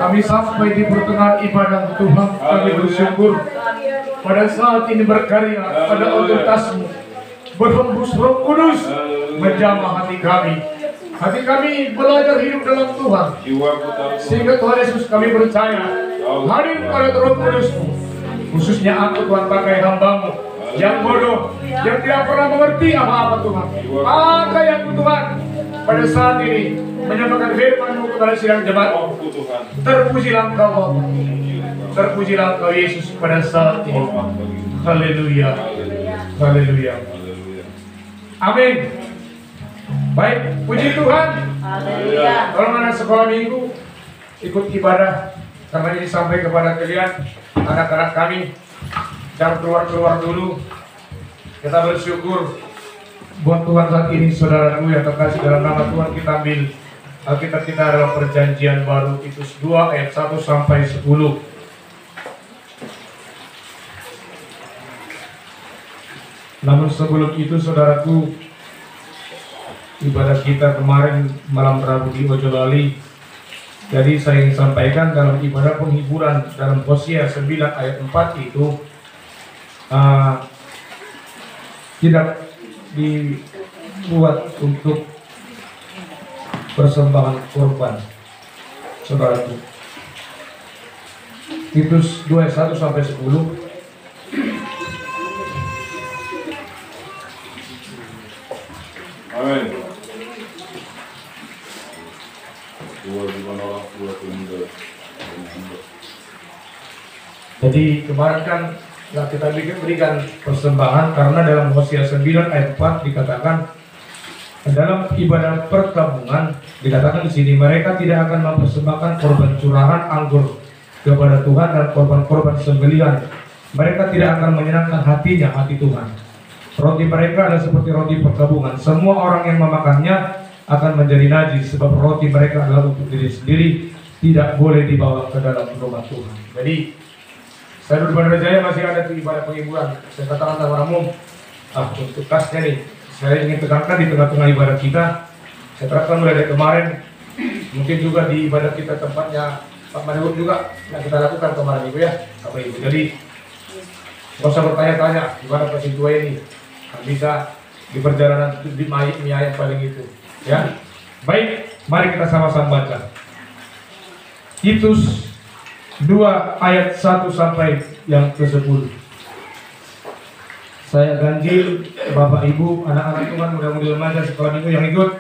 Kami sampai di pertengahan ibadah Tuhan, kami bersyukur pada saat ini berkarya pada otoritas-Mu, berhembus Roh Kudus menjamah hati kami. Hati kami belajar hidup dalam Tuhan, sehingga Tuhan Yesus kami percaya hadir pada Roh Kudus-Mu. Khususnya aku Tuhan, pakai hamba-Mu yang bodoh, yang tidak pernah mengerti apa-apa Tuhan. Pakai aku Tuhan pada saat ini menyampaikan firman-Mu kepada sidang jemaat. Terpujilah Engkau Bapa, terpujilah Engkau Yesus pada saat ini. Haleluya, haleluya, amin. Baik, puji Tuhan. Haleluya. Kalau anak sekolah minggu ikut ibadah, karena ini sampai kepada kalian anak-anak kami, jangan keluar-keluar dulu. Kita bersyukur buat Tuhan saat ini, saudaraku yang terkasih dalam nama Tuhan. Kita ambil Alkitab kita adalah Perjanjian Baru, Titus 2 ayat 1 sampai 10. Namun sebelum itu, saudaraku, ibadah kita kemarin malam Rabu di Ojolali, jadi saya ingin sampaikan dalam ibadah penghiburan dalam Hosea 9 ayat 4 itu tidak dibuat untuk persembahan korban, saudaraku. Titus 2 ayat 1 sampai 10. Amin. Jadi kemarin kan kita berikan persembahan karena dalam Hosea 9 ayat 4 dikatakan dalam ibadah perkabungan, dikatakan di sini mereka tidak akan mempersembahkan korban curahan anggur kepada Tuhan dan korban-korban sembelihan. Mereka tidak akan menyenangkan hatinya, hati Tuhan. Roti mereka adalah seperti roti perkabungan. Semua orang yang memakannya akan menjadi najis, sebab roti mereka adalah untuk diri sendiri, tidak boleh dibawa ke dalam rumah Tuhan. Jadi saya dulu di Bandar Jaya masih ada di ibadah penghiburan. Saya katakan sama umum, untuk kasnya nih, saya ingin tekankan di tengah-tengah ibadah kita. Saya terapkan mulai dari kemarin, mungkin juga di ibadah kita tempatnya Pak Manihur juga yang kita lakukan kemarin Ibu ya, Bapak Ibu. Jadi nggak usah bertanya-tanya gimana Presiden tua ini, bisa di perjalanan di mie ayam paling itu, ya. Baik, mari kita sama-sama baca. Titus 2 ayat 1 sampai yang ke-10. Saya ganjil Bapak Ibu, anak-anak Tuhan, mudah-mudahan remaja sekolah minggu yang ikut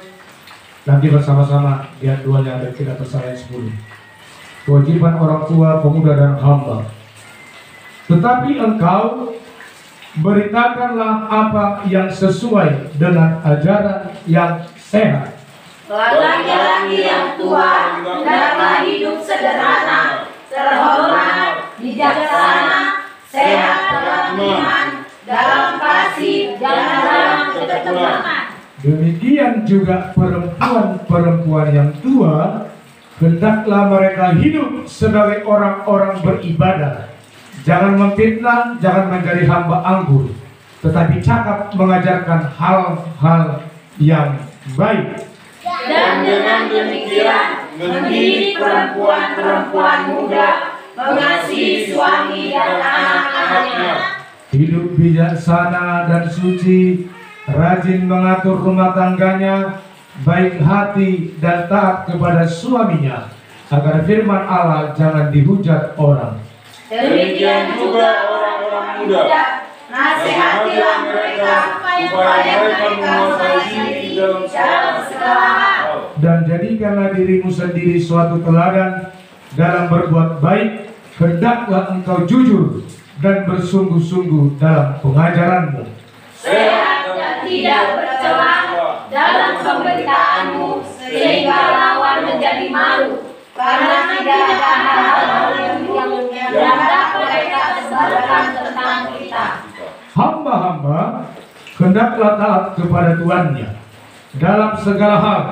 nanti bersama-sama lihat duanya dan tidak tersalah 10. Kewajiban orang tua, pemuda dan hamba. Tetapi engkau beritakanlah apa yang sesuai dengan ajaran yang sehat. Laki-laki yang tua hendaklah hidup sederhana, terhormat, bijaksana, sehat dalam iman, dalam kasih, dan dalam keteguhan. Demikian juga perempuan-perempuan yang tua, hendaklah mereka hidup sebagai orang-orang beribadah. Jangan memfitnah, jangan menjadi hamba anggur, tetapi cakap mengajarkan hal-hal yang baik. Dan dengan demikian mendidik perempuan-perempuan muda mengasihi suami dan anak-anaknya. Hidup bijaksana dan suci, rajin mengatur rumah tangganya, baik hati dan taat kepada suaminya, agar firman Allah jangan dihujat orang. Demikian juga orang-orang muda, nasihatilah mereka supaya mereka menguasai diri dalam segala hal. Dan jadikanlah dirimu sendiri suatu teladan dalam berbuat baik. Hendaklah engkau jujur dan bersungguh-sungguh dalam pengajaranmu, Sehat dan tidak bercela dalam pemberitaanmu, sehingga lawan menjadi malu, karena tidak ada hal-hal yang dapat mereka sebarkan tentang kita. hamba-hamba hendaklah taat kepada tuannya dalam segala hal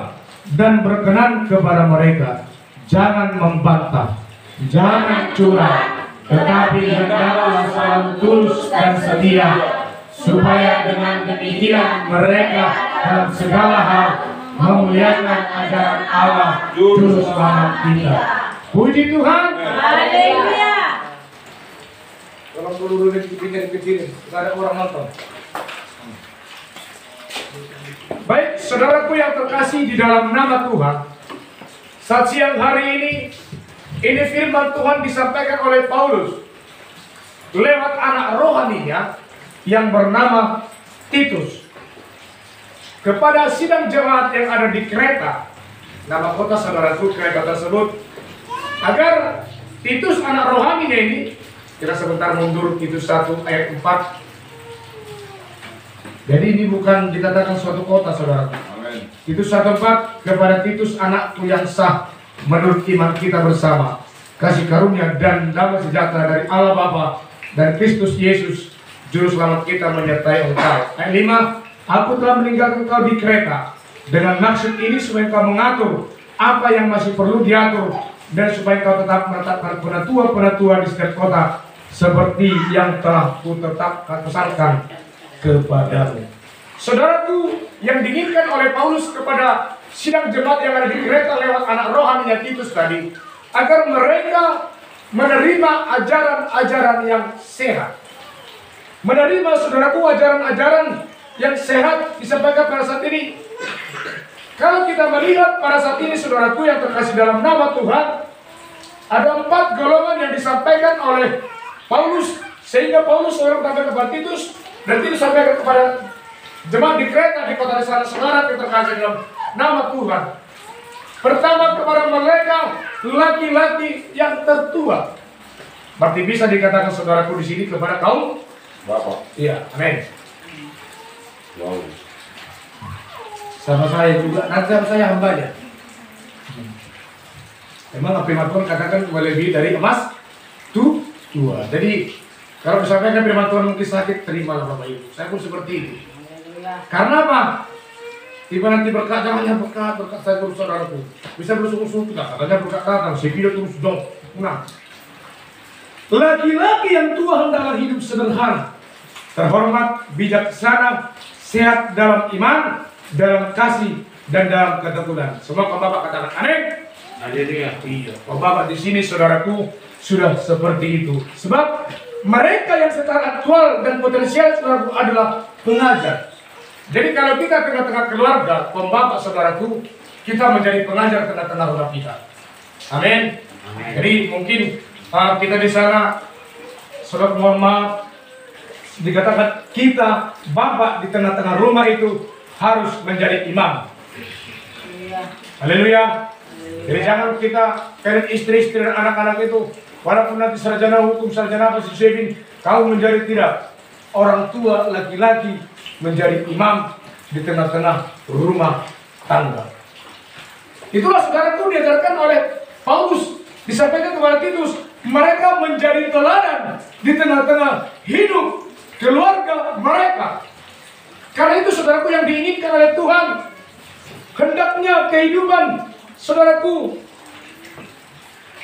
dan berkenan kepada mereka. Jangan membantah, jangan curang, tetapi hendaklah selalu tulus dan setia, supaya dengan demikian mereka dalam segala hal memuliakan ajaran Allah Juru Selamat kita. Puji Tuhan. Haleluya. Tolong dulu kecil, nggak ada orang nonton. Baik, saudaraku yang terkasih di dalam nama Tuhan, saat siang hari ini firman Tuhan disampaikan oleh Paulus lewat anak rohaninya yang bernama Titus kepada sidang jemaat yang ada di Kreta, nama kota saudaraku Kreta tersebut, agar Titus anak rohaninya ini, kita sebentar mundur, Titus 1 ayat 4. Jadi ini bukan dikatakan suatu kota, saudara. Titus 1:4, kepada Titus anakku yang sah menurut iman kita bersama, kasih karunia dan damai sejahtera dari Allah Bapa dan Kristus Yesus Juru Selamat kita menyertai engkau. Ayat 5, aku telah meninggalkan engkau di Kreta dengan maksud ini supaya engkau mengatur apa yang masih perlu diatur dan supaya engkau tetap menetapkan penatua-penatua di setiap kota seperti yang telah kutetapkan pesankan kepadamu. Saudaraku, yang diinginkan oleh Paulus kepada sidang jemaat yang ada di Kreta lewat anak rohaninya Titus tadi, agar mereka menerima ajaran-ajaran yang sehat. Menerima, saudaraku, ajaran-ajaran yang sehat disampaikan pada saat ini. Kalau kita melihat pada saat ini, saudaraku yang terkasih dalam nama Tuhan, ada 4 golongan yang disampaikan oleh Paulus, sehingga Paulus sampaikan kepada Titus, dan Titus sampaikan kepada jemaat di Kreta, di kota di sana saudara yang terkasih dalam nama Tuhan. Pertama, kepada mereka laki-laki yang tertua. Berarti bisa dikatakan saudaraku di sini kepada kaum bapak. Iya, amin. Wow. Sama saya juga, nanti sama saya hambanya. Memang firman Tuhan katakan lebih dari emas tua. Jadi kalau disampaikan firman Tuhan mungkin sakit, terimalah Bapak Ibu. Saya pun seperti itu. Karena apa? Tiba nanti berkat, jangan berkat saya terus saudaraku. Bisa bersuku-suku, katanya berkat datang, saya video terus dong. Nah, laki-laki yang tua hendaklah hidup sederhana, terhormat, bijaksana, sehat dalam iman, dalam kasih, dan dalam keteguhan. Semua Bapak katakan amin. Iya. Bapak di sini saudaraku sudah seperti itu. Sebab mereka yang secara aktual dan potensial saudaraku adalah pengajar. Jadi kalau kita tengah-tengah keluarga, pembapak saudaraku, kita menjadi pengajar tengah-tengah rumah kita. Amin. Jadi mungkin kita di sana, saudara mohon maaf, dikatakan kita bapak di tengah-tengah rumah itu harus menjadi imam. Haleluya. Jadi jangan kita parent istri-istri dan anak-anak itu, walaupun nanti sarjana hukum, sarjana apa sih, kau menjadi tidak. Orang tua laki-laki menjadi imam di tengah-tengah rumah tangga. Itulah saudaraku diajarkan oleh Paulus, disampaikan kepada Titus, mereka menjadi teladan di tengah-tengah hidup keluarga mereka. Karena itu saudaraku yang diinginkan oleh Tuhan, hendaknya kehidupan saudaraku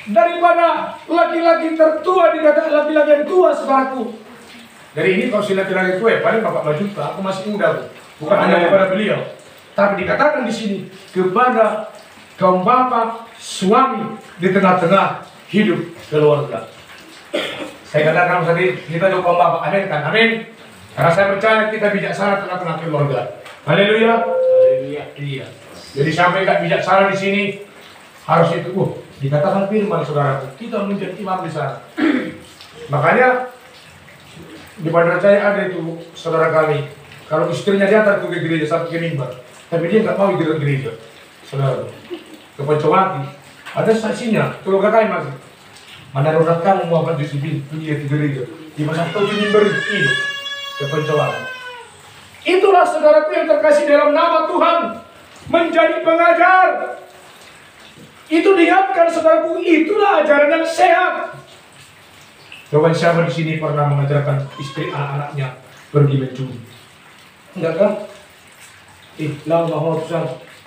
daripada laki-laki tertua, dikatakan laki-laki yang tua saudaraku. Dari ini kalau si laki-laki tua, paling bapak Majuta, aku masih muda, bukan hanya kepada beliau, tapi dikatakan di sini kepada kaum bapak, suami di tengah-tengah hidup keluarga. Saya katakan tadi kita juga kaum bapak, amin kan, amin. Karena saya percaya kita bijaksana tengah-tengah keluarga. Haleluya. Haleluya. Iya. Jadi sampai gak bijaksana di sini harus itu. Dikatakan firman saudaraku, kita menjadi imam di sana. Makanya di Bandar Jaya ada itu saudara kami, kalau istrinya diantar ke gereja sampai ke mimbar, tapi dia nggak mau di gereja, saudara. Ke Pancawati ada saksinya, kalau kata masih mana orang kamu mau apa disipin pergi ke gereja, di masa itu mimbar itu ke Pancawati. Itulah saudaraku yang terkasih dalam nama Tuhan, menjadi pengajar. Itu diingatkan saudaraku, itulah ajaran yang sehat. Coba siapa di sini pernah mengajarkan istri anak-anaknya pergi mencuri? Enggak kan? Lama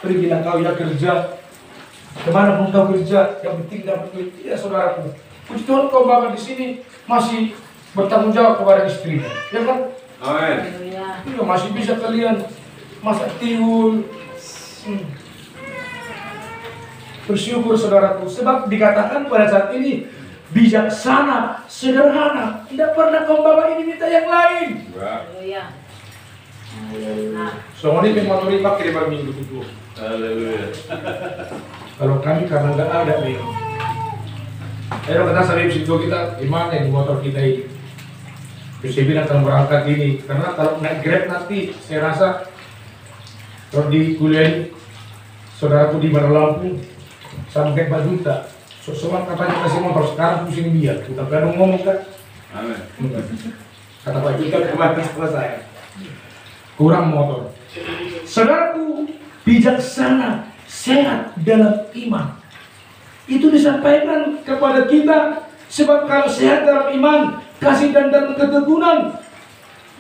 pergilah kau ya kerja. Kemana pun kau kerja, yang penting dapat duit. Ya saudaraku, puji Tuhan kau bapak di sini masih bertanggung jawab kepada istrinya, ya kan? Amin. Iya, masih bisa kalian masak tiwul. Bersyukur saudaraku, sebab dikatakan pada saat ini bijaksana, sederhana, tidak pernah kau bawa ini minta yang lain. Haleluya. Soalnya ini memang pakai di minggu itu. Haleluya. Kalau kami karena nggak ada memang. Ayo kita sering situ kita gimana yang motor kita ini. Terus saya bilang kalau berangkat ini, karena kalau naik Grab nanti saya rasa kalau di kuliah saudaraku di Bandar Lampung sampai 4 juta. Soalnya katanya kasih motor sekarang pusing dia. Kita baru ngomong kan. Amin. Kata Pak Juta kemarin setelah saya. Kurang motor. Saudaraku bijaksana, sehat dalam iman. Itu disampaikan kepada kita. Sebab kalau sehat dalam iman, kasih dan dalam ketekunan.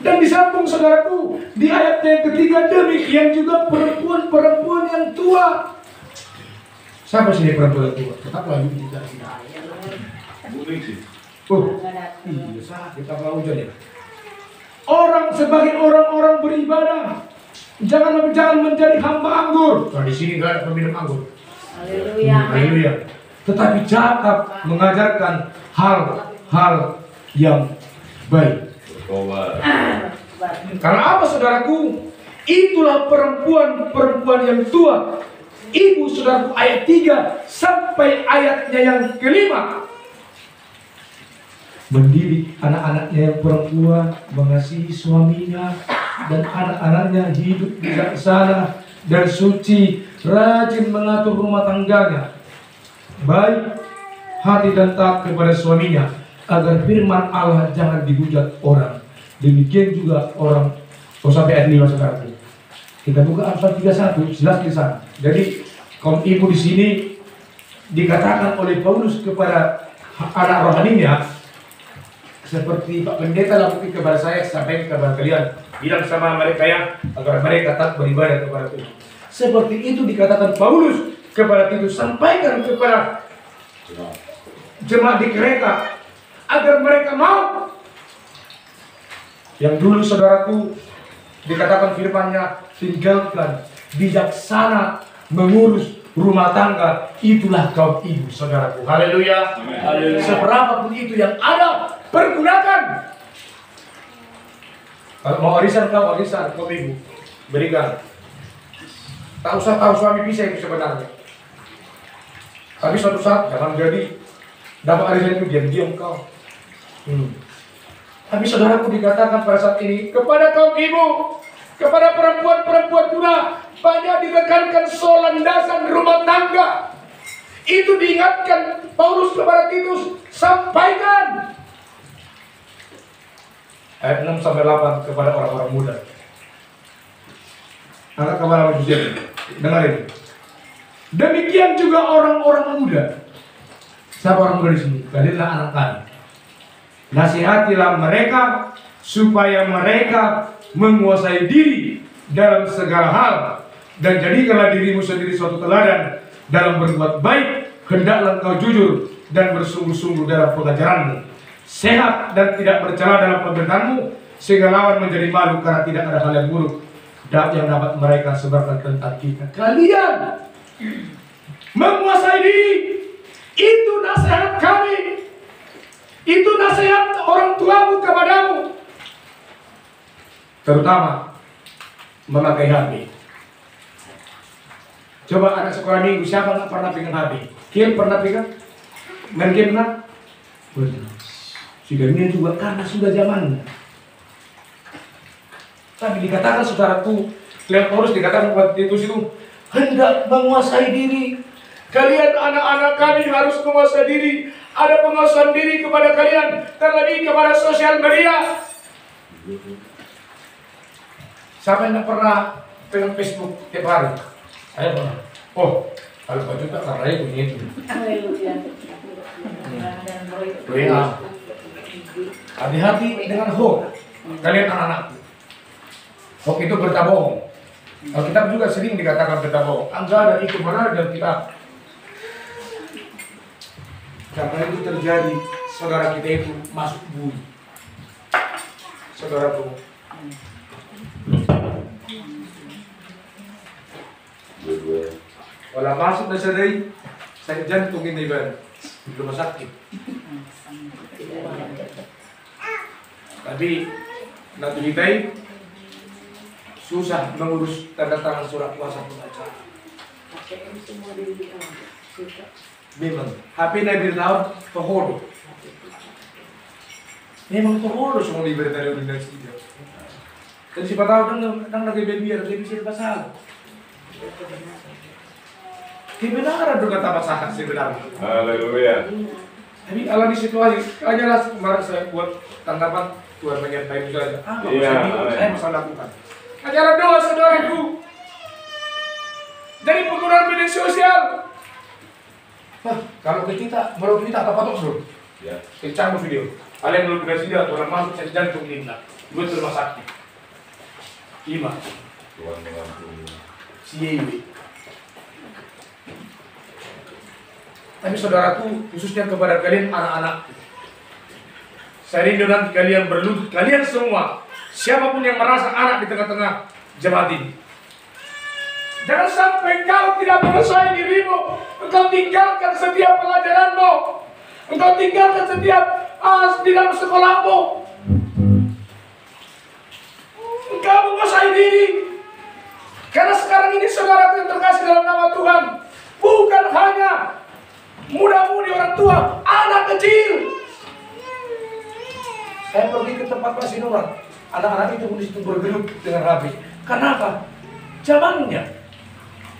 Dan disambung saudaraku di ayat yang ketiga, demikian juga perempuan-perempuan yang tua. Siapa sih perempuan yang tua? Tetap lagi kita. Oh, iya sah, kita mau hujan ya. Orang sebagai orang-orang beribadah, jangan menjadi hamba anggur. Nah, di sini nggak ada peminum anggur. Haleluya. Tetapi cakap mengajarkan hal-hal yang baik. Karena apa saudaraku? Itulah perempuan-perempuan yang tua. Ibu saudaraku ayat 3 sampai ayatnya yang kelima. Mendidik anak-anaknya yang perempuan, mengasihi suaminya, dan anak-anaknya hidup bijaksana dan suci, rajin mengatur rumah tangganya, baik hati dan taat kepada suaminya, agar firman Allah jangan dihujat orang. Demikian juga orang. Sampai ayat 5 saudaraku. Kita buka Amsal 31, jelas di sana. Jadi kaum ibu di sini dikatakan oleh Paulus kepada anak rohaninya, seperti Pak Pendeta lah mungkin kepada saya, sampai kepada kalian, bilang sama mereka yang agar mereka tak beribadah kepada Tuhan. Seperti itu dikatakan Paulus kepada Titus, sampaikan kepada jemaat di Kreta agar mereka mau. Yang dulu saudaraku dikatakan firman-Nya, tinggalkan bijaksana mengurus rumah tangga, itulah kaum ibu saudaraku. Haleluya. Seberapapun itu yang ada, pergunakan. Kalau mau arisan kau arisan, kaum ibu berikan. Tak usah tahu suami bisa itu sebenarnya. Tapi suatu saat jangan jadi dapat arisan itu diam-diam kau. Tapi saudaraku dikatakan pada saat ini kepada kaum ibu, kepada perempuan-perempuan muda, banyak ditekankan soal landasan rumah tangga. Itu diingatkan Paulus kepada Titus, sampaikan. Ayat 6 sampai 8 kepada orang-orang muda. Angkat kepala manusia, dengarin. Demikian juga orang-orang muda. Siapa orang muda di sini? Kalianlah anak kami. Nasihatilah mereka supaya mereka menguasai diri dalam segala hal, dan jadikanlah dirimu sendiri suatu teladan dalam berbuat baik. Hendaklah engkau jujur dan bersungguh-sungguh dalam pengajaranmu, sehat dan tidak bercela dalam pemberitanmu, sehingga lawan menjadi malu karena tidak ada hal yang buruk yang dapat mereka sebarkan tentang kita. Kalian menguasai diri, itu nasihat kami. Itu nasihat orang tuamu kepadamu. Terutama memakai HP. Coba anak sekolah minggu, siapa nggak pernah pegang HP? Kian pernah pegang? Main game nggak? Benar. Sudah ini juga karena sudah zamannya. Tapi dikatakan saudaraku, lihat Paulus dikatakan buat Titus itu, hendak menguasai diri. Kalian anak-anak kami harus menguasai diri. Ada penguasaan diri kepada kalian, terlebih kepada sosial media. Siapa yang pernah pegang Facebook tiap hari? Saya pernah. Oh, kalau Pak Juta karena itu punya itu. WA. Hati-hati dengan hoax. Kalian anak-anakku. Hoax itu berita bohong. Alkitab juga sering dikatakan berita bohong. Enggak ada itu mana dalam kitab. Karena itu terjadi, saudara kita itu masuk bui. Saudaraku. Wala masuk na sa day, sakit jantung ini Ban di rumah sakit. Tapi nanti kita susah mengurus tanda tangan surat kuasa pengacara. Memang HP Nabil tahun pehodo. Memang pehodo semua diberi dari organisasi dia. Dan siapa tahu kan lagi biar dia bisa pasal. Kebenaran juga tak masalah sebenarnya. Haleluya. Tapi alami situasi, hanyalah kemarin saya buat tanggapan Tuhan menyertai saja. Saya bisa lakukan. Hanyalah doa saudaraku. Dari penggunaan media sosial. Wah, kalau kita, menurut kita apa patok bro? Ya. Kencang video. Kalian belum dikasih dia, orang masuk saya jantung linda. Gue rumah sakit. Ima. Tuhan mengampuni. Siewi. Tapi saudaraku, khususnya kepada kalian anak-anak, saya rindu nanti kalian berlutut, kalian semua, siapapun yang merasa anak di tengah-tengah jemaat ini. Jangan sampai engkau tidak menyelesaikan dirimu, engkau tinggalkan setiap pelajaranmu, engkau tinggalkan setiap di dalam sekolahmu, engkau menguasai diri. Karena sekarang ini saudaraku yang terkasih dalam nama Tuhan, bukan hanya muda-mudi orang tua, anak kecil. Saya pergi ke tempat Pak Sinuran, anak-anak itu di situ bergelut dengan HP. Kenapa? Zamannya.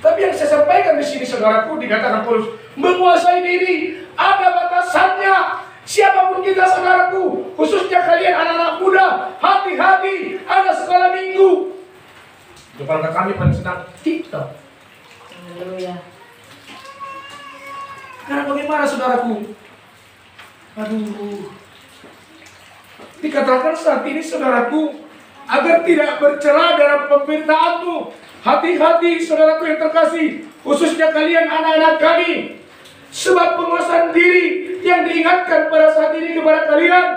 Tapi yang saya sampaikan di sini saudaraku dikatakan Paulus menguasai diri, ada batasannya. Siapapun kita saudaraku, khususnya kalian anak-anak muda, hati-hati, ada sekolah minggu. Kepada kami paling senang TikTok. Haleluya. Karena bagaimana saudaraku? Aduh. Dikatakan saat ini saudaraku, agar tidak bercela dalam pemberitaanmu. Hati-hati saudaraku yang terkasih, khususnya kalian anak-anak kami. Sebab penguasaan diri yang diingatkan pada saat ini kepada kalian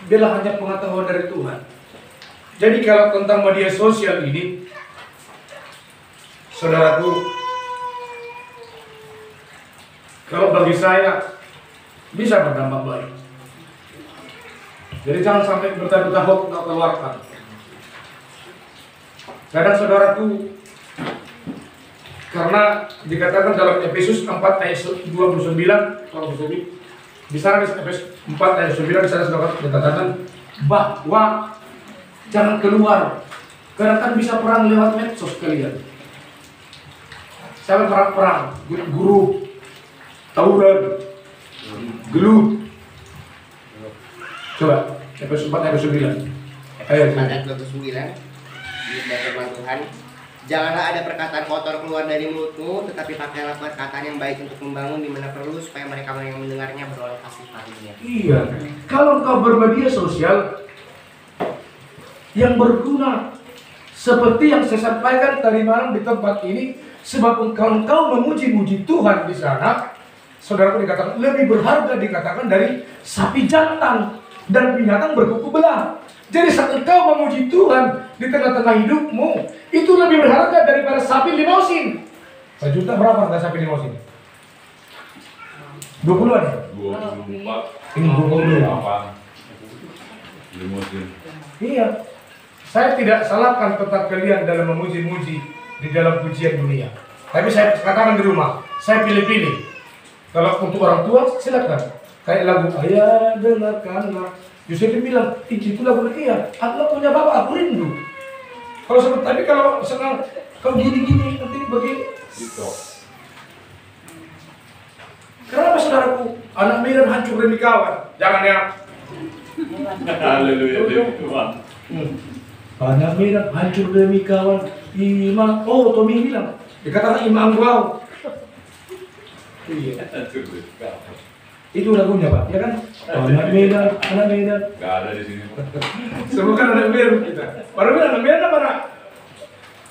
biarlah hanya pengetahuan dari Tuhan. Jadi kalau tentang media sosial ini, saudaraku, kalau bagi saya bisa berdampak baik. Jadi jangan sampai berita-berita hoax tak keluarkan. Kadang saudaraku, karena dikatakan dalam Efesus 4 ayat 29, kalau bisa Efesus 4 ayat 9 di sana saudara dikatakan bahwa jangan keluar, karena kan bisa perang lewat medsos kalian. Saya perang, guru, tawuran, gelut. Coba, Efesus 4 ayat 9. Ayat 29 di firman Tuhan, janganlah ada perkataan kotor keluar dari mulutmu, tetapi pakailah perkataan yang baik untuk membangun di mana perlu, supaya mereka yang mendengarnya beroleh kasih karunia. Iya, kalau engkau bermedia sosial yang berguna seperti yang saya sampaikan tadi malam di tempat ini, sebab engkau memuji-muji Tuhan di sana, saudaraku dikatakan lebih berharga dikatakan dari sapi jantan dan binatang berkuku belah. Jadi saat engkau memuji Tuhan di tengah-tengah hidupmu, itu lebih berharga daripada sapi limosin. 1 juta berapa harga sapi limosin? 20-an ya? 24. Ini 20. Limosin. Iya. Saya tidak salahkan tentang kalian dalam memuji-muji di dalam pujian dunia. Tapi saya katakan di rumah, saya pilih-pilih. Kalau untuk orang tua silakan. Kayak lagu Ayah dengarkanlah. Yusuf bilang, itu lagu iya. Allah punya bapak, aku rindu. Kalau seperti tapi kalau senang, kalau gini-gini nanti bagi. TikTok. Kenapa saudaraku? Anak Miran hancur demi kawan. Jangan ya. Haleluya Tuhan. Anak Miran hancur demi kawan. Imam, oh Tommy bilang, dikatakan Imam Wow. Iya. Itu lagunya Pak, ya kan? Anak Medan, anak Medan. Gak ada di sini. Semua kan anak Medan kita. Baru bilang anak Medan apa nak?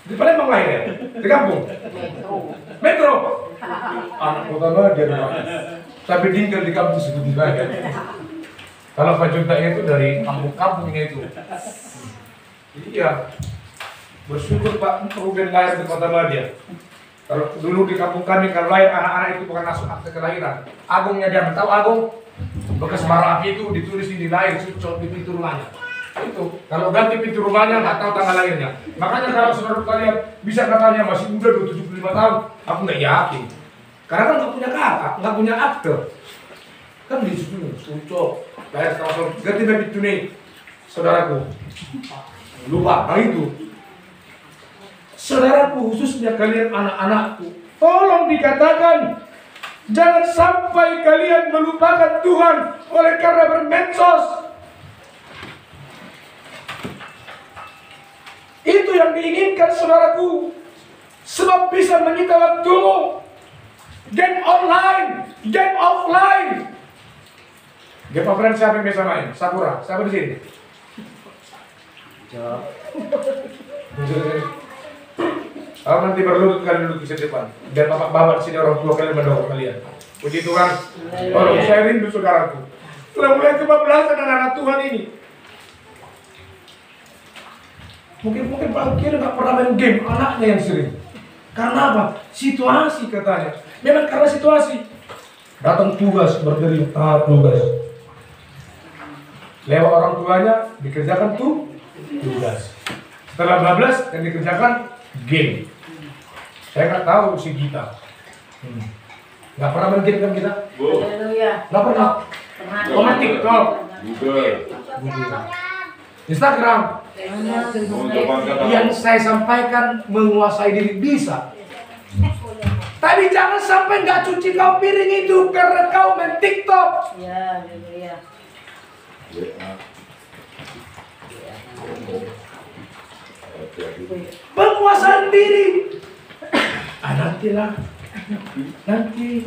Di Palembang lahir ya? Di kampung? Metro. Anak kota Badia Pak. Tapi tinggal di kampung seperti Badia. Kalau Pak Junta itu dari kampung-kampungnya itu. Iya. Bersyukur Pak Ruben lahir di kota Badia. Kalau dulu di kampung kami, kalau lahir anak-anak itu bukan langsung akte kelahiran. Agungnya dia tahu agung, bekas bara api itu ditulis di lahir, cocok di pintu rumahnya. Itu, kalau ganti pintu rumahnya nggak tahu tanggal lahirnya. Makanya kalau saudara kalian bisa katanya masih muda 75 tahun, aku nggak yakin. Karena kan nggak punya kakak, nggak punya akte. Kan di situ, cocok, lahir tahun, ganti pintu nih, saudaraku. Lupa, nah itu. Saudaraku, khususnya kalian anak-anakku, tolong dikatakan, jangan sampai kalian melupakan Tuhan oleh karena bermedsos. Itu yang diinginkan saudaraku, sebab bisa menyita waktumu. Game online, game offline. Game offline siapa yang biasa main? Sakura, siapa di sini? Kalau nanti berlutut kalian duduk di depan, dan bapak-bapak di sini orang tua kalian mendorong kalian. Puji Tuhan. Orang saya rindu saudaraku. Sudah mulai kebablasan anak-anak Tuhan ini. Mungkin Pak Kira nggak pernah main game, anaknya yang sering. Karena apa? Situasi katanya. Memang karena situasi. Datang tugas berdiri tugas. Lewat orang tuanya dikerjakan tugas. Setelah bablas dan dikerjakan game. Saya nggak tahu si Gita. Nggak pernah main game kan kita? Haleluya. Nggak pernah. Oh, main TikTok, Instagram. Yang saya sampaikan menguasai diri bisa. Tapi jangan sampai nggak cuci kau piring itu karena kau main TikTok. Ya, haleluya. Penguasaan diri. Nanti.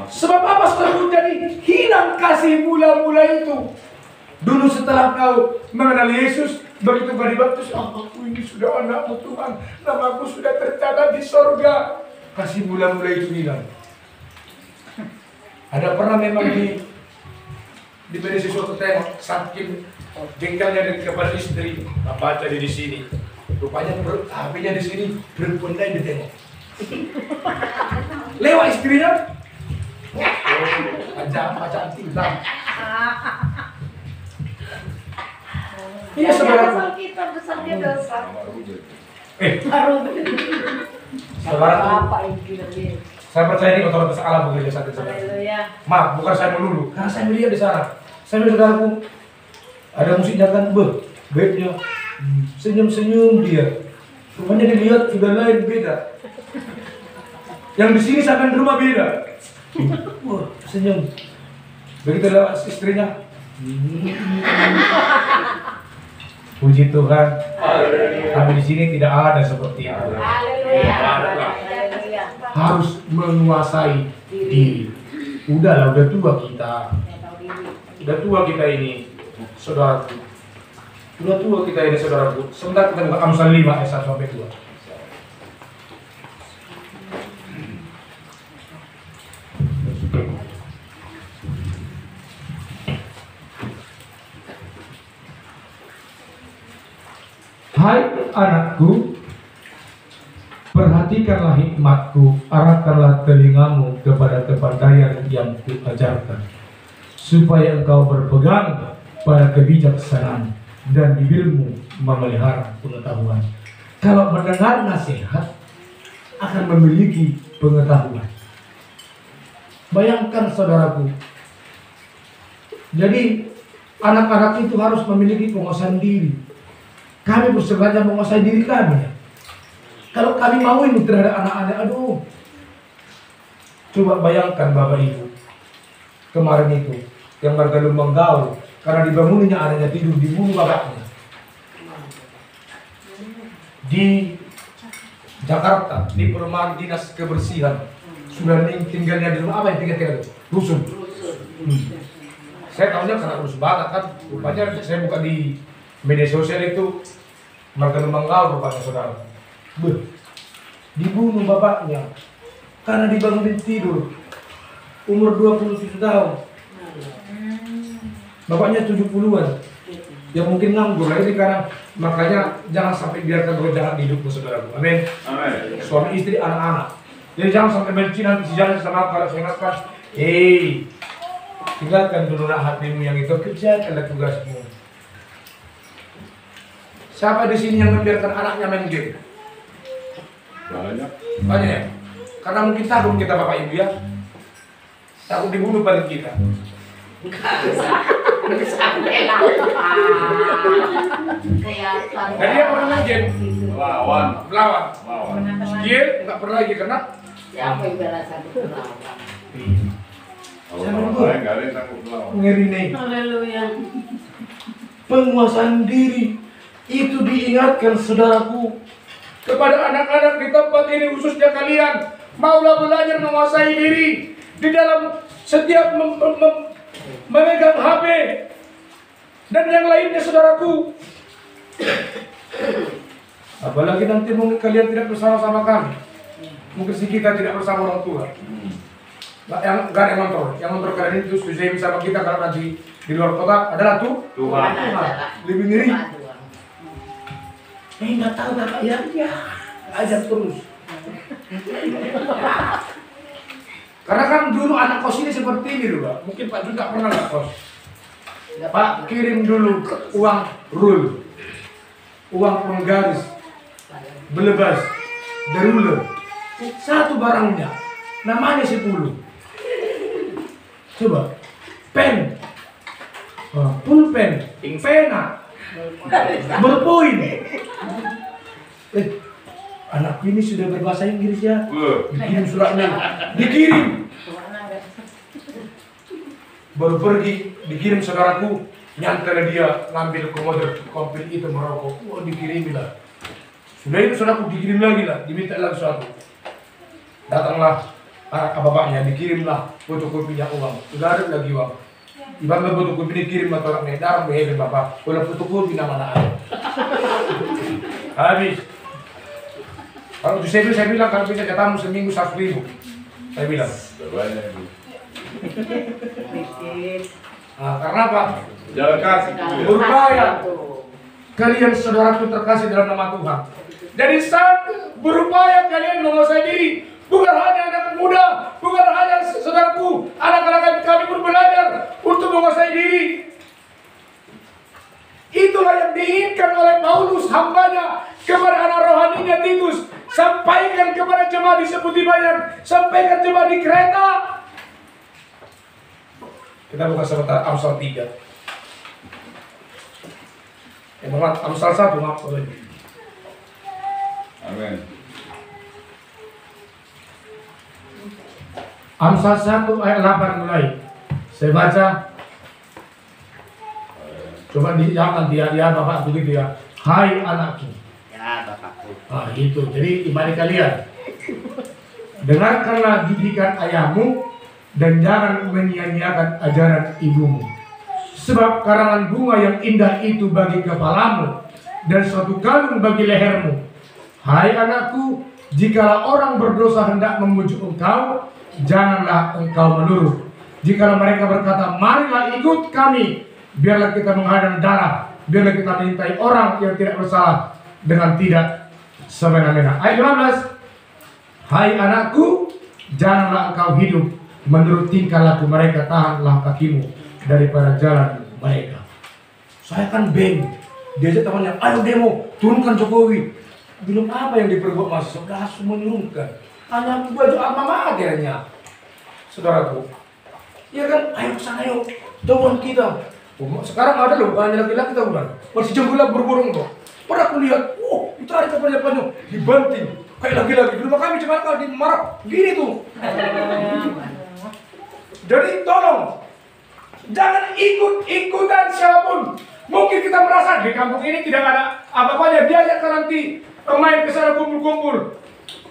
Sebab apa saudara jadi hilang kasih mula-mula itu. Dulu setelah kau mengenal Yesus, begitu kau dibaptis, aku ini sudah anakmu Tuhan, namaku sudah tercatat di sorga. Kasih mula-mula itu hilang. Ada pernah memang di media sosial tengok saking jengkelnya dari kepala istri, baca di sini. Rupanya HP-nya di sini, perempuan lain ditengok. Lewat istrinya, baca tinta. Iya saudara. Kita besarnya dosa. Saudara, Apa ini? saya percaya ini otoritas alam bekerja saat ini. Haleluya. Maaf, bukan saya melulu, karena saya melihat di sana. Saya melihat saudaraku, ada musiknya kan, bednya senyum-senyum dia. Rupanya dilihat sudah lain beda. Yang di sini sampai di rumah beda. Wah, senyum. Begitu lewat istrinya. Puji Tuhan. Tapi di sini tidak ada seperti itu. Haleluya. Haleluya. Harus menguasai diri. Udahlah, udah tua kita. Udah tua kita ini, saudaraku. Udah tua kita ini, saudaraku. Sebentar kita buka Amsal 5 ayat 1 sampai 2. Hai anakku, perhatikanlah hikmatku, arahkanlah telingamu kepada kepandaian yang kuajarkan, supaya engkau berpegang pada kebijaksanaan dan bibirmu memelihara pengetahuan. Kalau mendengar nasihat akan memiliki pengetahuan. Bayangkan saudaraku, jadi anak-anak itu harus memiliki penguasaan diri. Kami bersengaja menguasai diri kami. Kalau kami mau ini terhadap anak-anak, aduh. Coba bayangkan Bapak Ibu. Kemarin itu, yang warga Lumbang gaul, karena dibanguninnya anaknya tidur, dibunuh bapaknya. Di Jakarta, di perumahan dinas kebersihan, sudah tinggalnya di rumah, apa yang tinggal itu? Rusun. Saya tahunya karena rusun banget kan, rupanya saya buka di media sosial itu warga Lumbang gaul rupanya saudara. Dibunuh bapaknya karena dibangunin tidur, umur 27 tahun. Bapaknya 70-an. yang mungkin nganggur ini sekarang. Makanya jangan sampai biarkan gojangan di hidupmu, saudaraku. Amin. Amin. Suami istri, anak-anak. Jadi jangan sampai benci nanti si jalan sama kalau saya ingatkan, hei, tinggalkan dulu hatimu yang itu, kerjakanlah tugasmu. Siapa di sini yang membiarkan anaknya main game? Banyak. Banyak ya? Karena mungkin takut kita bapak ibu ya. Takut dibunuh pada kita. Sampai lah. Kelihatan. Jadi dia pernah main game? Lawan. Lawan. Lawan. Skill nggak pernah lagi kena. Siapa yang bela satu lawan? Kalau orang lain nggak ada yang sanggup lawan. Ngeri nih. Haleluya. Penguasaan diri itu diingatkan, saudaraku, kepada anak-anak di tempat ini, khususnya kalian. Maulah belajar menguasai diri di dalam setiap memegang HP dan yang lainnya, saudaraku. Apalagi nanti mungkin kalian tidak bersama-sama kami, mungkin si kita tidak bersama orang tua. Yang gak ada yang motor kalian itu sudah bersama kita kalau nanti di luar kota adalah Tuhan. lebih ngeri. Nggak tahu bapak ya, ajak terus. Karena kan dulu anak kos ini seperti ini loh, Pak. Mungkin Pak Jun nggak pernah nggak kos. Pak kirim dulu uang rule, uang penggaris, belebas, deruler, satu barangnya, namanya 10. Coba, pen, pulpen, pena, berpoin. Anakku ini sudah berbahasa Inggris ya. Dikirim suratnya, dikirim. Baru pergi, dikirim saudaraku, nyantar dia ngambil komodo komplit itu merokok. Wah, dikirim lah. Sudah itu saudaraku dikirim lagi lah, diminta lagi suatu. Datanglah bapaknya, dikirimlah fotokopinya uang. Sudah ada lagi uang. Ibarat fotokopi dikirim atau orang darah behebe bapak. Kalau fotokopi nama ada. Habis. Kalau itu saya bilang kalau bisa ketemu seminggu 1.000. Saya bilang. Banyak itu. Nah, karena apa? Jalan kasih. Berbahaya. Kalian saudaraku terkasih dalam nama Tuhan. Jadi saat berupaya kalian menguasai diri, bukan hanya anak muda, bukan hanya saudaraku, anak-anak kami pun belajar untuk menguasai diri. Itulah yang diinginkan oleh Paulus hambanya kepada anak rohaninya Titus. Sampaikan kepada jemaat di Seputibayan, sampaikan jemaat di Kreta. Kita buka sebentar Amsal 3. Amsal 1 maaf. Amin. Amsal 1 ayat 8 mulai. Saya baca. Coba dijawab nanti ya Bapak begitu ya. Hai anakku. Ya, Bapakku. Nah itu, jadi ibadah kalian. Dengarkanlah didikan ayahmu dan jangan menyia-nyiakan ajaran ibumu. Sebab karangan bunga yang indah itu bagi kepalamu dan suatu kalung bagi lehermu. Hai anakku, jikalau orang berdosa hendak memujuk engkau, janganlah engkau menurut. Jikalau mereka berkata, marilah ikut kami, biarlah kita menghadang darah, biarlah kita mencintai orang yang tidak bersalah dengan tidak semena-mena. Ayat 15. Hai anakku, janganlah engkau hidup menurut tingkah laku mereka, tahanlah kakimu daripada jalan mereka. Saya kan bem, diajak temannya, ayo demo, turunkan Jokowi. Belum apa yang diperbuat mahasiswa, langsung menurunkan. Hanya baju alma maternya, saudaraku. Ya kan, ayo kesana yuk, jauhan kita. Sekarang ada loh, banyak laki-laki tahu kan, masih jembulan berburung tuh. Pernah aku lihat, itu ada kapal-kapalnya dibanting, kayak lagi-lagi. Di rumah kami cuma kalau dimarah, gini tuh. Jadi tolong, jangan ikut-ikutan siapapun. Mungkin kita merasa di kampung ini tidak ada apa-apanya, diajakkan nanti pemain ke sana kumpul-kumpul,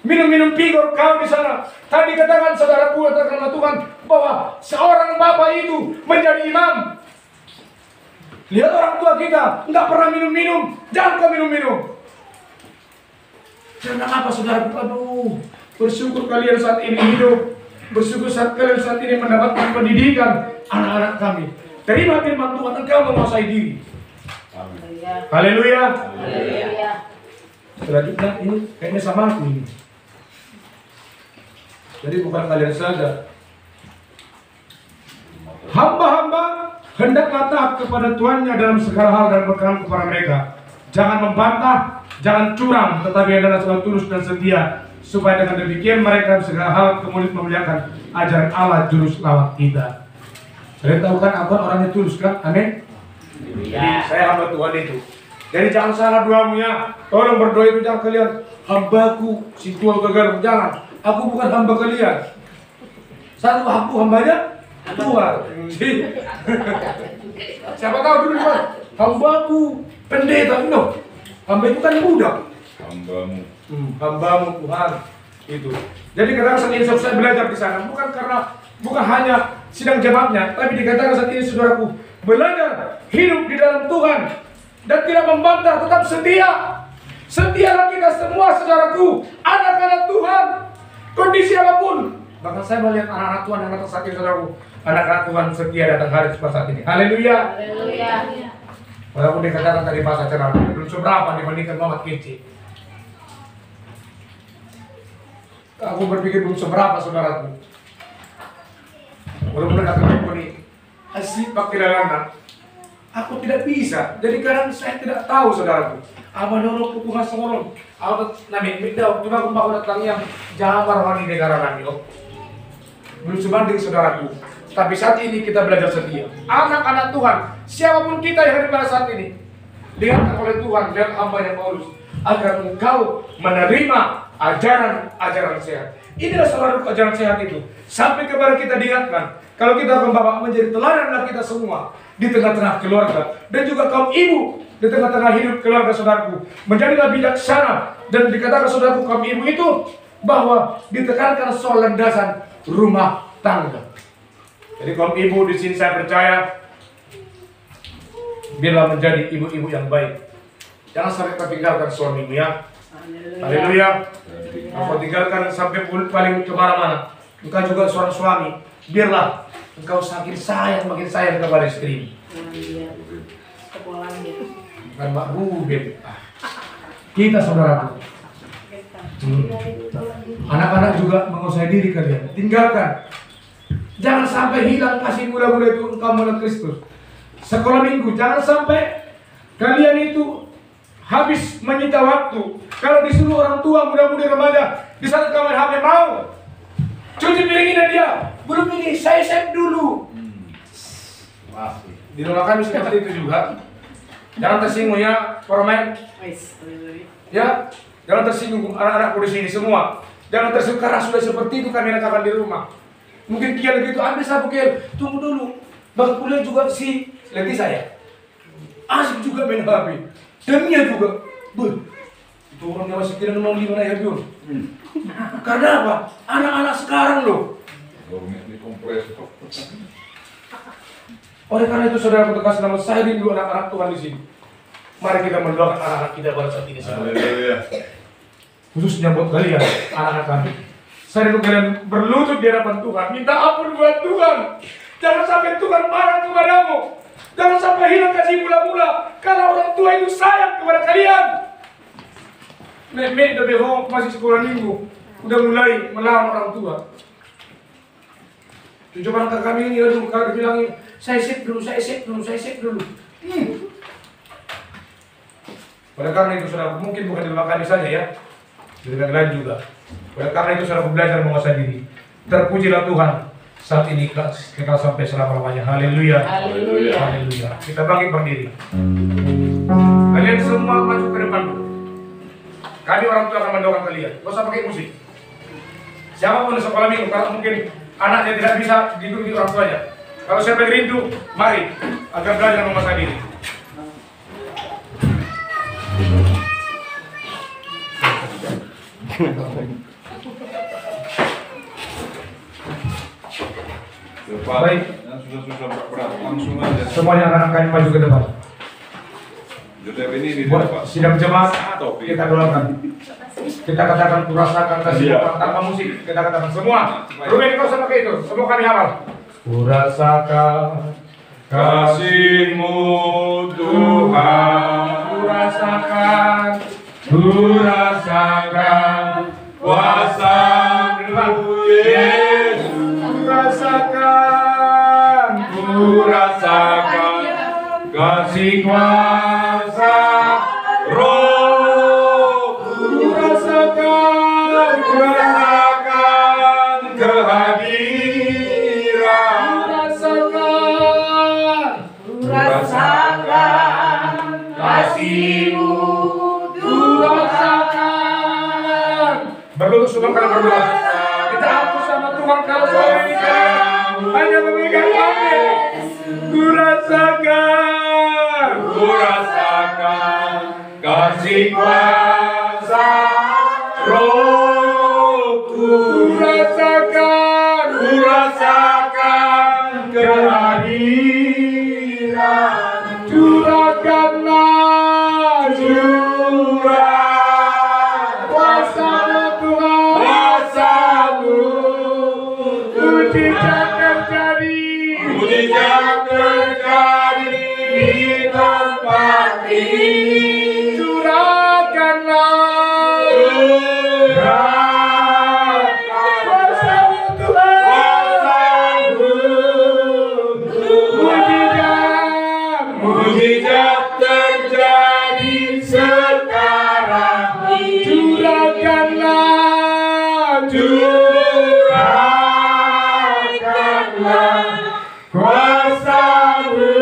minum-minum pigor kau di sana. Tadi katakan saudaraku, katakan Tuhan bahwa seorang bapak itu menjadi imam. Lihat orang tua kita, nggak pernah minum-minum, jangan kau minum-minum. Karena apa saudaraku? Aduh, bersyukur kalian saat ini hidup, bersyukur saat kalian saat ini mendapatkan pendidikan anak-anak kami. Terima firman Tuhan, engkau menguasai diri. Haleluya. Haleluya. Selanjutnya ini kayaknya sama aku ini. Jadi bukan kalian saja. Hamba-hamba hendaklah taat kepada tuannya dalam segala hal dan berkenan kepada mereka. Jangan membantah, jangan curang, tetapi adalah selalu tulus dan setia, supaya dengan demikian mereka segala hal kemudian memuliakan ajaran Allah juru selamat kita. Kalian tahu kan aku orangnya tulus kan? Amin. Jadi saya hamba Tuhan itu. Jadi jangan salah doamu ya. Tolong berdoa itu jangan kalian hambaku si tua gagal, jangan. Aku bukan hamba kalian. Satu aku hambanya Tuhan. Siapa tahu dulu Pak, hambaku pendeta no. Hamba itu kan budak. Hambamu. Hambamu Tuhan itu. Jadi kadang saat ini saya belajar di sana bukan hanya sidang jemaatnya, tapi dikatakan saat ini saudaraku belajar hidup di dalam Tuhan dan tidak membantah, tetap setia. Setialah kita semua saudaraku, anak-anak Tuhan, kondisi apapun. Bahkan saya melihat anak-anak Tuhan yang datang saat ini saudaraku, anak-anak Tuhan setia datang hari seperti saat ini. Haleluya. Haleluya. Walaupun dikatakan tadi pas acara belum seberapa dibandingkan Muhammad kecil. Aku berpikir belum seberapa saudaraku. Walaupun kata aku ini asik pakai dalangan, aku tidak bisa. Jadi kadang saya tidak tahu saudaraku. Apa dulu pukuhan sorong? Aku nami minta cuma aku mau datang yang jamar orang di negara kami. Belum sebanding saudaraku. Tapi saat ini kita belajar setia. Anak-anak Tuhan, siapapun kita yang ada pada saat ini, diangkat oleh Tuhan dan hamba yang Paulus agar engkau menerima ajaran sehat. Inilah saudara ajaran sehat itu. Sampai kepada kita diingatkan, kalau kita akan bawa menjadi teladanlah kita semua di tengah-tengah keluarga dan juga kaum ibu di tengah-tengah hidup keluarga saudaraku. Menjadilah bijaksana dan dikatakan saudaraku kaum ibu itu bahwa ditekankan soal landasan rumah tangga. Jadi kaum ibu di sini saya percaya biarlah menjadi ibu-ibu yang baik. Jangan sampai kau tinggalkan suamimu ya. Haleluya. Kau tinggalkan sampai paling kemana-mana. Engkau juga seorang suami. Biarlah engkau makin sayang kepada istrimu. Bukan Mbak Ruben. Kita saudaraku. Anak-anak juga menguasai diri kalian. Tinggalkan. Jangan sampai hilang kasih muda-muda itu engkau melihat Kristus. Sekolah minggu, jangan sampai kalian itu habis menyita waktu. Kalau disuruh orang tua, muda-mudi remaja, di saat kamar HP mau cuci piringnya dia, belum ini, saya save dulu. Di rumah kami seperti itu juga. Jangan tersinggung ya, pemain. Ya, jangan tersinggung anak-anakku di sini semua. Jangan tersinggung karena sudah seperti itu kami katakan di rumah. Mungkin Kiel begitu, ambil sapu Kiel, tunggu dulu. Bahkan kuliah juga si Leti saya. Asik juga main HP. Dan dia juga, itu orangnya masih tidak mau gimana ya Bion. Karena apa? Anak-anak sekarang loh. Oleh karena itu saudara petugas nama saya rindu anak-anak Tuhan di sini. Mari kita mendoakan anak-anak kita pada saat ini. Khususnya buat kalian, anak-anak kami. Saya rindu kalian berlutut di hadapan Tuhan. Minta ampun buat Tuhan. Jangan sampai Tuhan marah kepadamu. Jangan sampai hilang kasih mula-mula. Kalau orang tua itu sayang kepada kalian. Nek Debehong masih sekolah minggu. Udah mulai melawan orang tua. Coba angkat kami ini aduh kalau dibilangin saya sip dulu. Oleh karena itu saudara, mungkin bukan di rumah kami saja ya. Di negara lain juga. Oleh karena itu saudara belajar menguasai diri. Terpujilah Tuhan. Saat ini kita sampai selama-lamanya. Haleluya. Haleluya. Haleluya. Kita bangkit berdiri. Kalian semua maju ke depan. Kami orang tua akan mendoakan kalian. Gak usah pakai musik. Siapapun di sekolah minggu, kalau mungkin anaknya tidak bisa didukung orang tuanya. Kalau siapa yang rindu, mari akan belajar menguasai diri. Baik, yang susah-susah berat, langsung aja. semuanya anak-anak kami maju ke depan. Jodep ini di Buat depan. sidang jemaat, kita doakan. Kita katakan kurasakan kasih Tuhan tanpa musik. Kita katakan semua. Ruben kau sama kayak itu. Semua kami hafal. Kurasakan Kasih-Mu Tuhan. Kurasakan kuasa-Mu Yesus. Kurasakan kasih kuasa Roh. Kurasakan kehadiran. Kurasakan kasih-Mu. Berlutut sebelum kalian berdoa. Kita hapus sama Tuhan kalau soal ini kalian hanya memegang amin. Kurasakan kasih kuasa Roh. Kurasakan kehadiran. Curahkanlah kuasa-Mu Tuhan. Mujizat terjadi di tempat ini. Curahkanlah kuasa-Mu Tuhan. Mujizat terjadi sekarang. Curahkanlah kuasa-Mu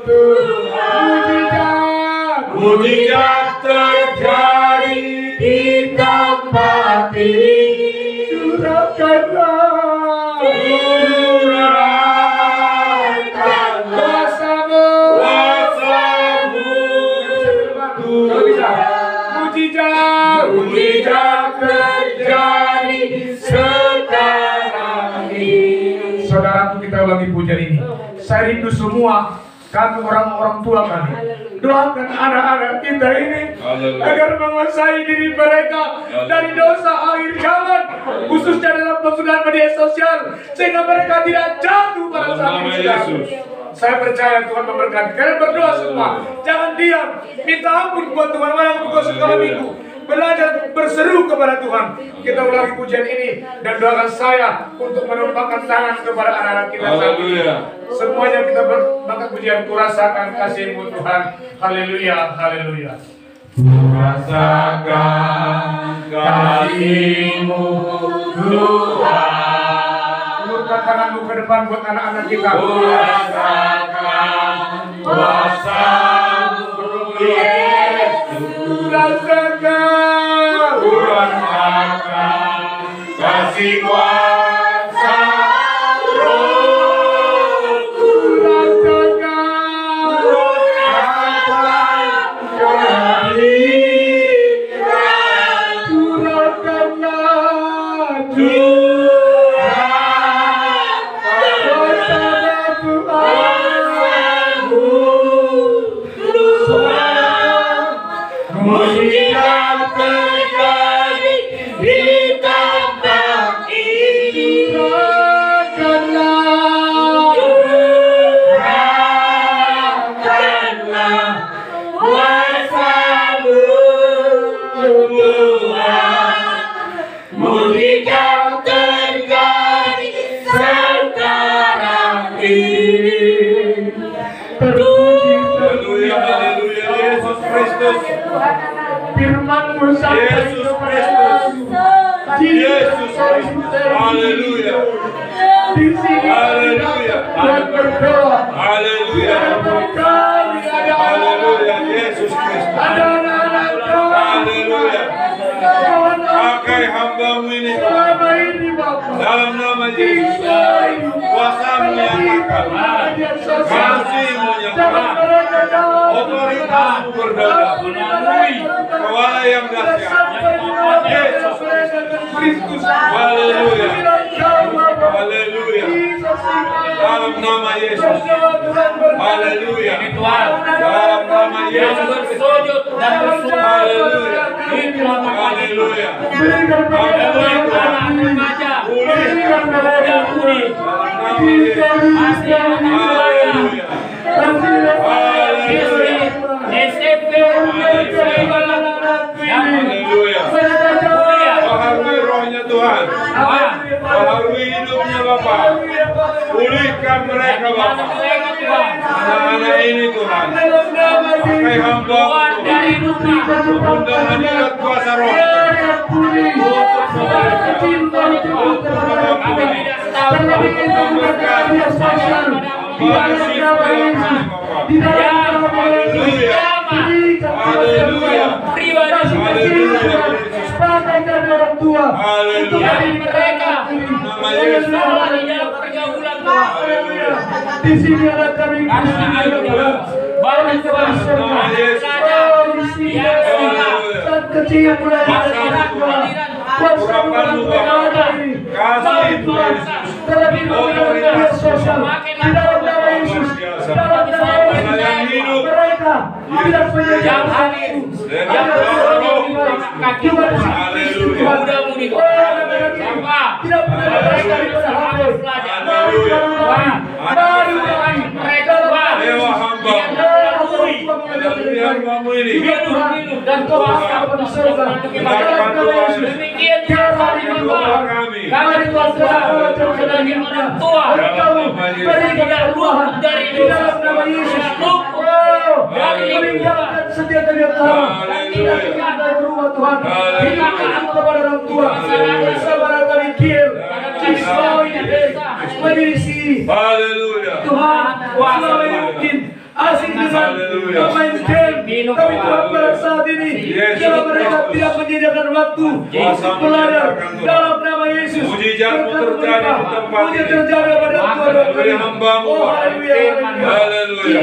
Tuhan. Mujizat terjadi di tempat ini. Curahkanlah kuasa-Mu. Kalau bisa, mujizat terjadi sekarang ini. Saudaraku, kita ulangi pujian ini. Saya rindu semua kami orang-orang tua kami, doakan anak-anak kita ini agar menguasai diri mereka dari dosa akhir zaman, khususnya dalam penggunaan media sosial, sehingga mereka tidak jatuh pada saat ini. Saya percaya Tuhan memberkati. Kalian berdoa semua, jangan diam, minta ampun buat Tuhan. Malam pukul sekolah minggu, belajar berseru kepada Tuhan. Kita ulangi pujian ini dan doakan saya untuk menumpahkan tangan kepada anak-anak kita saat ini. Semuanya kita berbakat pujian. Kurasakan kasih-Mu Tuhan. Haleluya, haleluya. Kurasakan kasih-Mu Tuhan. Ulurkan tanganmu ke depan buat anak-anak kita. Kurasakan kuasa-Mu Yesus. Kurasakan kasih kuasa Roh. Kurasakan kehadiran. Curahkanlah mujizat terjadi di tempat ini. Curahkanlah kuasa-Mu Tuhan. Mujizat terjadi sekarang ini. Haleluya, haleluya, Yesus Kristus. Firman-Mu sampai Yesus Kristus. Yesus Kristus. Haleluya. Di sini Haleluya. Tuhan berdoa. Haleluya. Kami ada Haleluya. Yesus Kristus. ada anak-anak Tuhan. Haleluya. Tuhan, Pakai hamba-Mu ini selama ini Bapa. dalam nama Yesus. Kuasa-Mu yang kekal. Kasih-Mu yang terang. Otoritas-Mu berdaulat. Kuasa yang dahsyat. Yesus Kristus. Haleluya. Haleluya. Dalam nama Yesus. Haleluya. Dalam nama Yesus. Bersujud dan bersyukur. Haleluya. Haleluya. Haleluya. Haleluya. ini Tuhan. Dalam nama Pakai Yesus. hamba Keluar dari rumah. Undang hadirat kuasa roh. Di sini ada kami kecil yang sosial di dalam nama Yesus, dalam nama Yesus mereka tidak punya Yang hadir, yang kaki, muda-mudi, tidak punya mereka di pelajar. Mereka Dewa hamba. Haleluya hambamu ini. dan kuasa Benarkan Tuhan. demikian hari Doa kami. kami Tuhan sebagai orang tua tidak luput dari dalam nama Yesus. dari Meninggalkan setiap kebiasaan. Tidak ada rumah Tuhan. Kita kepada orang tua. Bersama kami kiel. Menjadi Haleluya. Tuhan, selama ini mungkin asing dengan pemain game, tapi Tuhan pada saat ini, kalau mereka tidak menyediakan waktu untuk belajar dalam nama Yesus, Mujizatmu terjadi di tempat ini. mujizat terjadi pada Tuhan. Haleluya hambamu. Oh haleluya, Haleluya.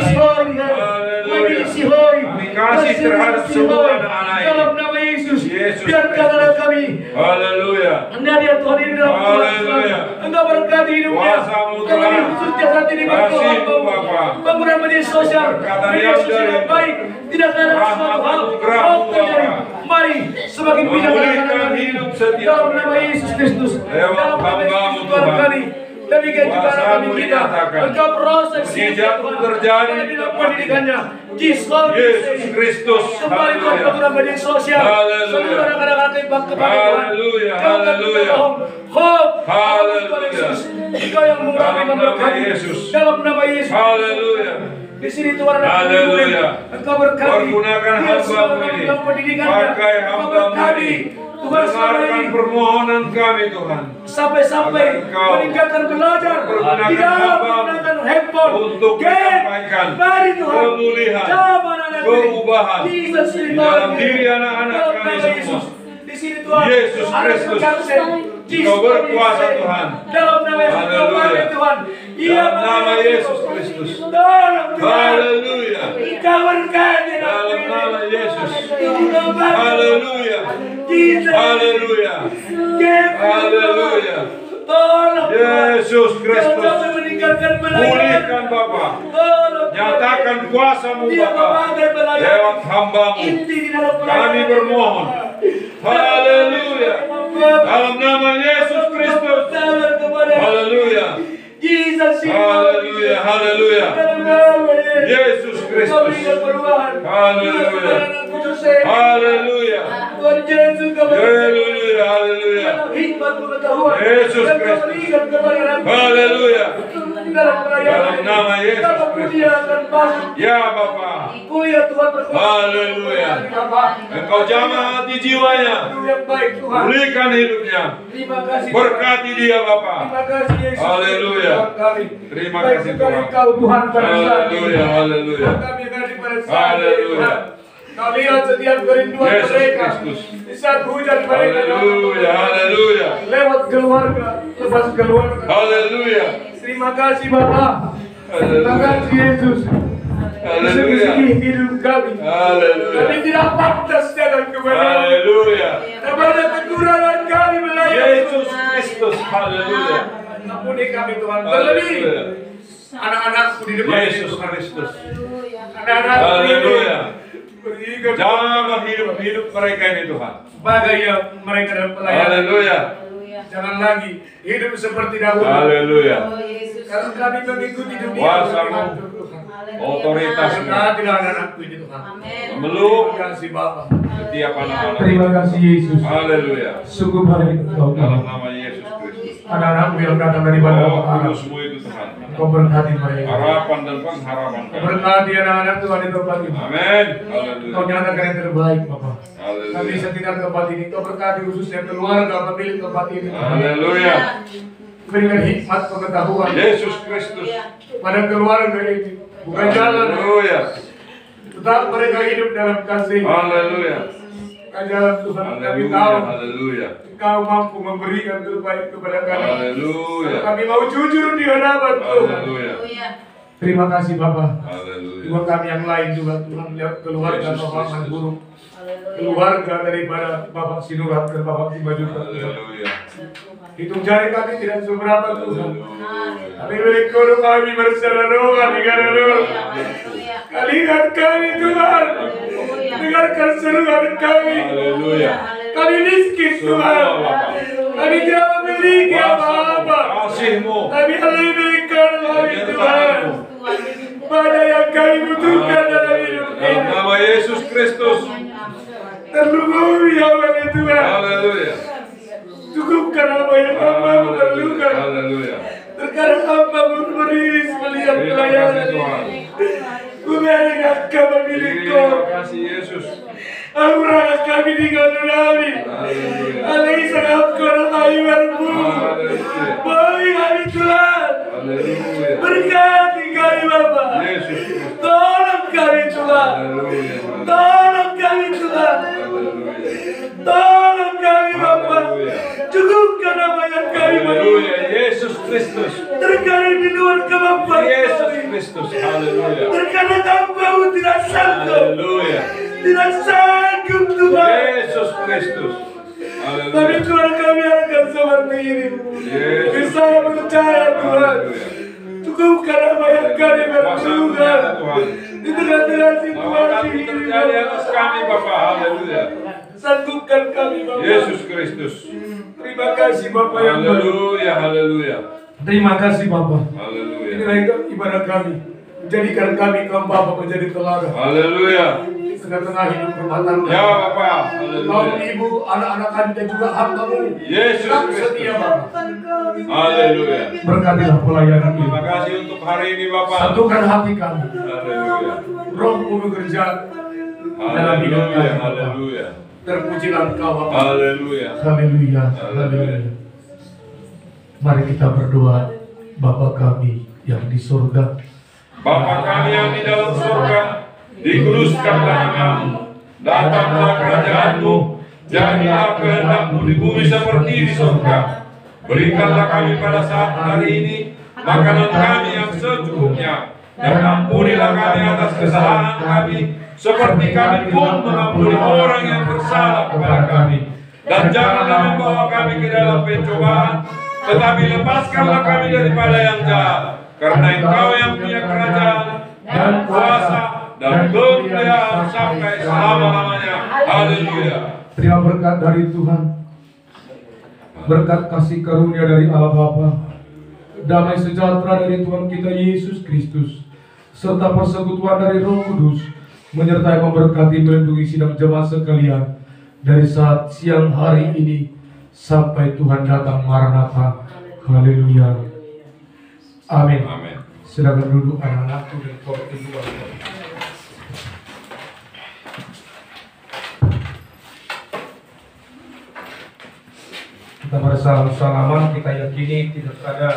Kami kasih terhadap semua anak-anak ini. dalam nama Yesus, Yesus biarkan anak kami. Haleluya. Anda dia Tuhan ini dalam Haleluya. Engkau berkati hidupnya. Kuasa-Mu Kami Tuhan. khususnya saat ini Kasih-Mu Bapa. bangunan media sosial, Perkataan media yang sosial yang dari- baik, tidak ada Rahmat suatu hal anugerah-Mu, yang terjadi. Bapa. Mari semakin bijak Memulihkan hidup setiap dalam nama Yesus Kristus, Lewat dalam nama Yesus hamba-Mu, Tuhan Tuhan. kami. Demikian juga anak kami Kuasa-Mu kita. dinyatakan. Engkau proses Mujizat-Mu terjadi di di dalam tempat pendidikannya. Jesus Kristus. kembali Tuhan Haleluya. bangunan media sosial. Haleluya. Seluruh anak-anak tembak kepada Tuhan. Haleluya. Kau kan Haleluya. bohong. Hope. Haleluya. Yesus. Engkau yang mengurapi Dalam nama memberkati. Yesus. Dalam nama Yesus. Haleluya. Di sini Tuhan ada Haleluya. Engkau berkati. Pergunakan Dia hamba-Mu selama ini. dalam pendidikannya. Pakai Engkau hamba-Mu berkati. ini. Tuhan selama Dengarkan ini. permohonan kami Tuhan. Sampai-sampai Agar Engkau meningkatkan belajar. pergunakan Tidak hamba-Mu menggunakan handphone. untuk Game. menyampaikan Mari Tuhan. pemulihan, Zaman anak perubahan Jesus di dalam diri anak-anak dalam kami nama semua. Yesus. Di sini Tuhan. Yesus Ada Kristus. berkata, Engkau berkuasa Tuhan. Dalam nama Yesus. Haleluya. Tuhan, Tuhan. Dalam nama Yesus Kristus. Tolong Tuhan. Haleluya. Engkau berkati Dalam nama Yesus. Haleluya. Haleluya. Jesus. Haleluya. Haleluya. Tolong Tuhan. Yesus Jangan Kristus. sampai meninggalkan belajar. Pulihkan Bapa. Tolong Tuhan. Nyatakan kuasa-Mu Dia Bapa. memakai belajar. Lewat hamba-Mu. Inti di dalam belajar. Kami bermohon. Haleluya. Dalam nama Yesus Kristus. Haleluya. Jesus. Haleluya. Haleluya. Yesus Kristus. Haleluya. Haleluya. Haleluya. Haleluya. Yesus Kristus. Haleluya. Dalam nama Yesus Kristus. Ya Bapa. Haleluya. Engkau jamah hati jiwanya. Pulihkan hidupnya. Berkati dia Bapa. Haleluya. Terima kasih Tuhan. Haleluya. Haleluya. Haleluya. Kau lihat setiap kerinduan Yesus mereka Kristus. di saat hujan mereka Haleluya. Haleluya. lewat keluarga, lepas keluarga. Haleluya. Terima kasih Bapa. Terima kasih Yesus. Haleluya. Segi hidup kami. Haleluya. Kami tidak pantas datang kepada Haleluya. kepada kekurangan kami melayani. Yesus Kristus. Haleluya. Ampuni kami Tuhan. Terlebih Haleluya. anak-anakku di depan Yesus ini, Tuhan. Kristus. Anak-anakku ini Haleluya. berikan Jamah hidup mereka ini Tuhan. sebagai yang mereka dalam pelayanan. Haleluya. Jangan lagi hidup seperti dahulu. Haleluya. Kalau kami mengikuti dunia, Kuasa-Mu, mengatur Tuhan. Otoritas-Mu. Berkatilah anak-anakku ini Tuhan. Meluk Terima kasih Bapa. setiap anak-anak. Terima kasih Yesus. Haleluya. Sungguh baik Engkau Dalam Tuhan. nama Yesus Kristus. Anak-anakku yang datang dari bandar Oh, Arab. kudus-Mu itu Tuhan. Kau berkati mereka. Harapan dan pengharapan kami. Berkati anak-anak Tuhan di tempat ini. Amin. Kau Haleluya. nyatakan yang terbaik, Bapak. Haleluya. Kami sekitar tempat ini, Kau berkati khususnya keluarga pemilik tempat ini. Haleluya. Berikan hikmat pengetahuan Yesus Kristus. pada keluarga ini. Bukan jalan, Haleluya. tetap mereka hidup dalam kasih. Haleluya. Ajaran Tuhan kami Haleluya. tahu Haleluya. Engkau mampu memberikan terbaik kepada kami. Haleluya. Kami mau jujur di hadapan Tuhan. Haleluya. Terima kasih Bapak. Haleluya. Buat kami yang lain juga Tuhan lihat keluarga Yesus Bapak Kristus. Mangguru, keluarga daripada Bapak Sinurat dan Bapak Simajuta. Haleluya. Hitung jari kami tidak seberapa Tuhan. Haleluya. Tapi berikut kami berseru-seruan di Tuhan. Lihat kami Tuhan. Dengarkan seruan kami. Haleluya. Kami miskin Tuhan. Kami tidak memiliki apa-apa. Kasih-Mu. Kami hanya berikan kami Tuhan. Pada yang kami butuhkan dalam hidup Dalam ini. nama Yesus Kristus. Terlebih ya Tuhan. Haleluya. Cukupkan apa yang hamba perlukan. Haleluya. Terkadang hamba beriris melihat Terima pelayanan kasih Tuhan. ini. Bumi kami milikku. Terima kasih Yesus. Aura kami dengan kami. Haleluya. Alai sangat kurang ayuanmu. Haleluya. Bagi kami Tuhan. Haleluya. Berkati kami Bapa. Yesus Kristus. Tolong kami Tuhan. Haleluya. Tolong kami Tuhan. Haleluya. Tolong kami Bapa. Haleluya. Cukupkan apa yang kami Haleluya. perlukan. Yesus Kristus. Terkadang di luar kemampuan Yesus kami. Kristus. Haleluya. Terkadang hambamu tidak sanggup. Haleluya. Tidak sanggup Tuhan. Yesus Kristus. Tapi Haleluya. Tuhan kami akan seperti ini. Yesus. Saya percaya Tuhan. Haleluya. Cukupkan apa yang kami Kuasa perlukan. Tuhan. Di tengah-tengah Lakukan situasi ini terjadi atas kami Bapa. Haleluya. sanggupkan kami Bapak. Yesus Kristus. Terima kasih Bapak yang baik. Haleluya. Haleluya. Terima kasih Bapak. Haleluya. Inilah ibadah kami. Menjadikan kami kaum Bapak menjadi teladan. Haleluya. Di tengah-tengah hidup rumah tangga. Ya Bapak. Kaum Haleluya. ibu, anak-anak kami dan juga hamba-Mu. Yesus Tetap Kristus. setia Bapak. Haleluya. Berkatilah pelayanan ini. Terima kasih untuk hari ini Bapak. Satukan hati kami. Haleluya. Roh-Mu bekerja dalam hidup kami. Haleluya. Bapak. Haleluya. Terpujilah Engkau Bapak. Haleluya. Haleluya. Haleluya. Haleluya. Mari kita berdoa. Bapa kami yang di surga. Bapa kami yang di dalam surga, dikuduskanlah namamu, datanglah kerajaan-Mu, jadilah kehendak-Mu di bumi seperti di surga. Berikanlah kami pada saat hari ini makanan kami yang secukupnya, dan ampunilah kami atas kesalahan kami, seperti kami pun mengampuni orang yang bersalah kepada kami. Dan janganlah membawa kami ke dalam pencobaan, tetapi lepaskanlah kami daripada yang jahat. Karena Engkau yang punya kerajaan dan kuasa dan kemuliaan sampai selama-lamanya. Haleluya. Terima berkat dari Tuhan. Berkat kasih karunia dari Allah Bapa. Damai sejahtera dari Tuhan kita Yesus Kristus. Serta persekutuan dari Roh Kudus. Menyertai memberkati melindungi sidang jemaat sekalian. Dari saat siang hari ini sampai Tuhan datang Maranatha. Haleluya. Amin. Amin. Silakan duduk anak-anakku dan kau kedua. Kita bersalam-salaman, kita yakini tidak ada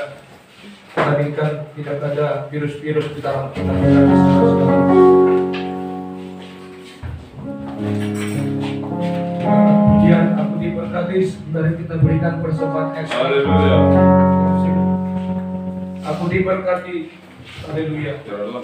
tadikan, tidak ada virus-virus di dalam kita. Kemudian aku diberkati, dari kita berikan persembahan ekstra. Haleluya. Aku diberkati. Haleluya. Ya Allah.